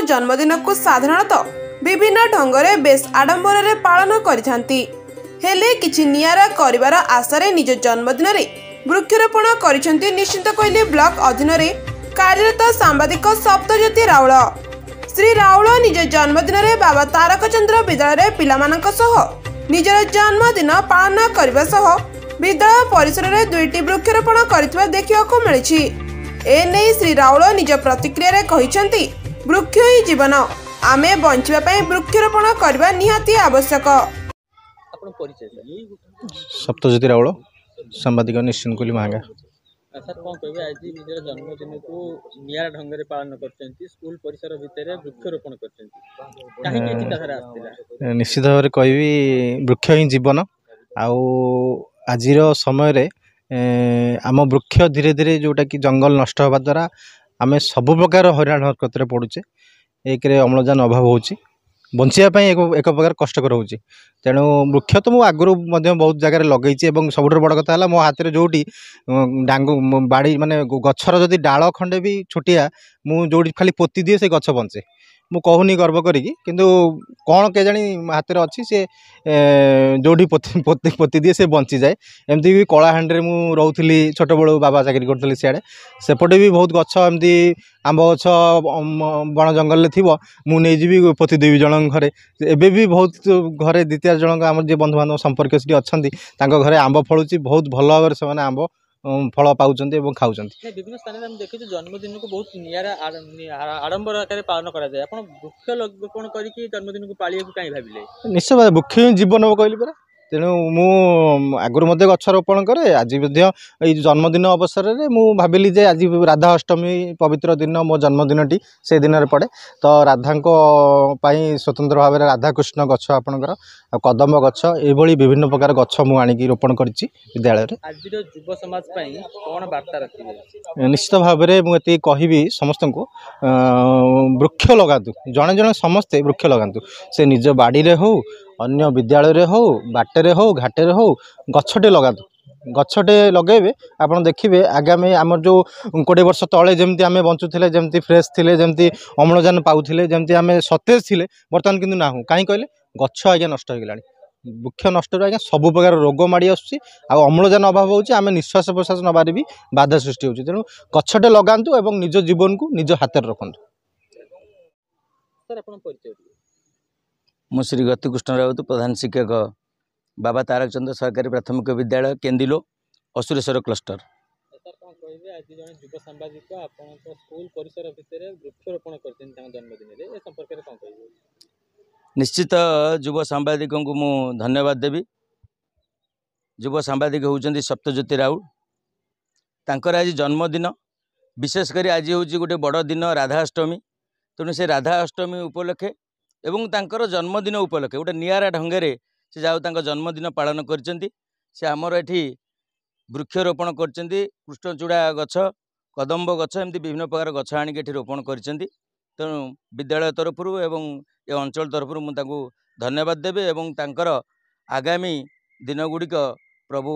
जन्मदिन को साधारणतः विभिन्न ढंगरे बेस आडंबर रे पालन करिथांती हेले किछि नियारा करिवार आशारे निज जन्मदिन रे वृक्षरोपण करिसेंती निश्चित कोइली ब्लॉक अधीन रे कार्यरत सांबादिक सप्तज्योति राउल। श्री राउल निज जन्मदिन रे बाबा तारक चंद्र विद्यालय पिलामानक सह निजर जन्मदिन पालन करबा सह विद्यालय परिसर रे दुईटी वृक्षरोपण करितबा देखिବାକୁ मिलिछि। एने श्री राउल निज प्रतिक्रिया रे कहिसेंती वृक्ष ही जीवन आमे बंचिबा पई वृक्षरोपण करबा निहाती आवश्यक। आपण परिचय सप्तज्योति राउल सांबादिक निश्चित कोइली महंगा। सर कौन कहे आज निजर जन्मदिन को नियारा ढंग से पालन करछंती स्कूल परिसर भितर वृक्षरोपण करछंती काहे के चिंताधारा आस्तिला? निश्चित भाव में कहबी वृक्ष ही जीवन आउ आजिर समय रे आम वृक्ष धीरे धीरे जोटा कि जंगल नष्ट होगा द्वारा आम सब प्रकार हईराण हरकत पड़ुचे। एक अम्लजान अभाव होची बंचापी एक प्रकार कष्टकर होची। तेणु वृक्ष तो मुझे आगुरी बहुत जगह लगे सब बड़ कथा है मो हाथ में जोटी डांगू बाड़ी माने गछर जदि डाल खंडे भी छोटिया मुझे खाली पोती दिए से गछ बंचे मु कहूनी गर्व करी किंतु कौन के जानी हाथ में अच्छी सी जोड़ी पोती पोती पोती दिए से बंची जाए। एमती भी कलाहांडी मु रोली छोट बड़ू बाबा चाकरी करी सियाड़े सेपटे भी बहुत गछ एमती आंब गछ बण जंगल थी मुझे पोती देवी जन घरे एबे भी बहुत घरे दी चार जन आम जी बंधु बांधव संपर्क अच्छी घरे आंब फलुची बहुत भल भाव से आंब फल पाँच खाऊँ। विभिन्न स्थान में देखी जन्मदिन को बहुत नियारा आडंबर आकार पालन करा जाए आपण वृक्ष रोपण करके जन्मदिन को पालिया को कहीं भाविले? निश्चय भाव वृक्ष जीवन कहली परा तेणु मु आगुरी मध्य गछ रोपण करे आज जन्मदिन अवसर में मु भाविली जे आज राधा अष्टमी पवित्र दिन मो जन्मदिनटी से दिन पड़े तो राधा स्वतंत्र भाव में राधाकृष्ण गछ आपणकर कदम्ब गछ ये विभिन्न प्रकार गछ मु आनिकी रोपण करिछि विद्यालय रे। आज युव समाज पई कोन वार्ता रखिबे? निश्चित भाव में मुझे कहबी समस्त को वृक्ष लगातु जड़े जड़े समस्ते वृक्ष लगातु से निज बाड़ी रे हो अन्य विद्यालय रे हो बाटे हो घाटे हो गछटे लगातु गछटे लगेबे आपन देखिबे आगामी आमर जो 20 वर्ष तले जमती आमे बंचुथिले जमती फ्रेश थिले जमती अम्लजान पाउथिले जमती आमे सतेज थिले वर्तमान किंतु नाहु काई कहले गछ आज्ञा नष्ट हो गलानी वृक्ष नष्ट आज्ञा सब प्रकार रोग माड़ी आसुची आ अम्लजान अभाव होची आमे निश्वास प्रश्वास नबारे भी बाधा सृष्टि होची। तेणु गछटे लगांतु एवं निज जीवन को निज हाथ में रखंतु। सर अपन परिचय? मु श्री गतिकृष्ण राउत प्रधान शिक्षक बाबा तारक चंद्र सरकारी प्राथमिक विद्यालय केंदिलो असुरेश्वर क्लस्टर। सर कौन कहे आज जन युव सांबादिक आपण स्कूल परिसर भितर वृक्षरोपण करछन जन्मदिन रे ए संपर्क में कौन कहे? निश्चित युव सांबादिक को मु धन्यवाद देवी। युव सांबादिक होउचंदी सप्तज्योति राउल तांकर आज जन्मदिन विशेषकर आज हूँ गोटे बड़ दिन राधा अष्टमी तेणु से राधा अष्टमी उपलक्षे एवं तांकर जन्मदिन उपलक्षे गोटे नियारा ढंगे से जाऊ तांकर जन्मदिन पालन करचंती से आमर एठी वृक्षरोपण करचंती कृष्णचूड़ा गछ कदम्ब गछ एमती विभिन्न प्रकार गछ आनिक एठी रोपण करचंती। तेणु विद्यालय तरफ एवं ए अंचल तरफ मुझे धन्यवाद देवे एवं तांकर आगामी दिन गुड़िक प्रभु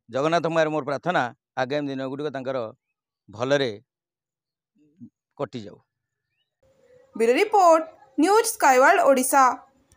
जगन्नाथ मार मोर प्रार्थना आगामी दिन गुड़िक तांकर भलरे कटि जाऊ। Bureau report news Skyworld Odisha.